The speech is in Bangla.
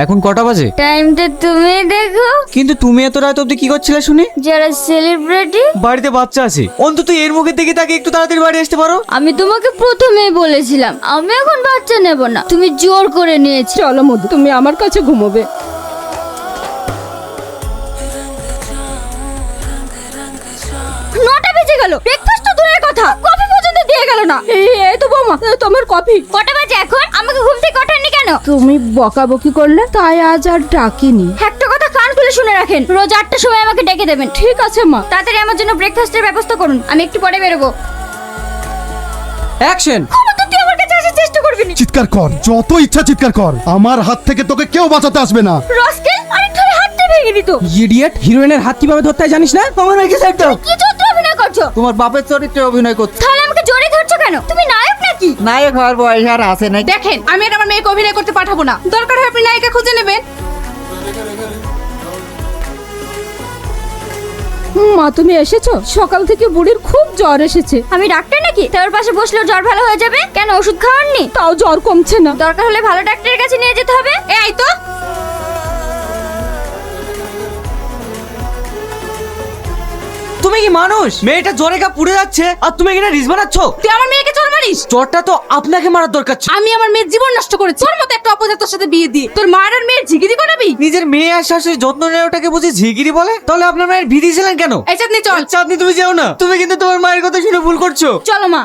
এখন কটা বাজে? টাইমটা তুমি দেখো। কিন্তু তুমি এত রাত অবধি কি করছিলে শুনি? যারা সেলিব্রিটি। বাড়িতে বাচ্চা আছে, অন্তত এর মুখের দিকে তাকে একটু তাড়াতাড়ি বাড়ি আসতে পারো। আমি তোমাকে প্রথমেই বলেছিলাম আমি এখন বাচ্চা নেব না, তুমি জোর করে নিয়েছো। চলো মধু, তুমি আমার কাছে ঘুমোবে। নটা বেজে গেল, ব্রেকফাস্ট তো দূরের কথা, কফি পর্যন্ত দিয়ে গেল না। এই তো বৌমা, তোমার কফি। কটা বাজে এখন? আমাকে ঘুম থেকে ওঠাননি কেন? তুমি বকাবকি করলে তাই আজ আর ডাকিনি। একটা কথা কান খুলে শুনে রাখেন, রোজ 8টার সময় আমাকে ডেকে দেবেন। ঠিক আছে মা। তাড়াতাড়ি আমার জন্য ব্রেকফাস্টের ব্যবস্থা করুন, আমি একটু পরে বেরোবো। অ্যাকশন! ক্ষমতা তুই আমার কাছে আসার চেষ্টা করবি না। চিৎকার কর, যত ইচ্ছা চিৎকার কর, আমার হাত থেকে তোকে কেউ বাঁচাতে আসবে না। রস্কেল, আরেকটু হলে হাতটা ভেঙে দিত। ইডিয়েট! হিরোইনের হাত কিভাবে ধরতে হয় জানিস না? আমার মেয়েকে সাইড দাও। কি চরিত্র অভিনয় করছো? তোমার বাপের চরিত্রে অভিনয় করছে। তাহলে আমাকে জোরে ধরছো কেন? তুমি নায়ক নাকি? নায়ক হওয়ার বয়স আর আছে নাকি? দেখেন, আমি আর আমার মেয়েকে অভিনয় করতে পাঠাবো না। দরকার হয় আপনি নায়িকা খুঁজে নেবেন। মা তুমি এসেছো? সকাল থেকে বুড়ির খুব জ্বর এসেছে। আমি ডাক্তার নাকি তার পাশে বসলেও জ্বর ভালো হয়ে যাবে? কেন ওষুধ খাওয়াননি? তাও জ্বর কমছে না। দরকার হলে ভালো ডাক্তারের কাছে নিয়ে যেতে হবে। এই তো, তুমি কি মানুষ? মেয়েটা জ্বরে গা পুড়ে যাচ্ছে আর তুমি এখানে রিস বানাচ্ছ? তুই আমার মেয়েকে জ্বর মারিস? জ্বরটা তো আপনাকে মারার দরকার ছিল। আমি আমার মেয়ের জীবন নষ্ট করেছি তোর মতো একটা অপদার্থের সাথে বিয়ে দিয়ে। তোর মার আর মেয়ের ঝিগিরি করাবি? নিজের মেয়ে আর শাশুড়ির যত্ন নেওয়াটাকে বুঝি ঝিগিরি বলে? তাহলে আপনার মায়ের বিধি ছিলেন কেন? এই চাঁদনি চল। চাঁদনি তুমি যেও না, তুমি কিন্তু তোমার মায়ের কথা শুনে ভুল করছো। চলো মা।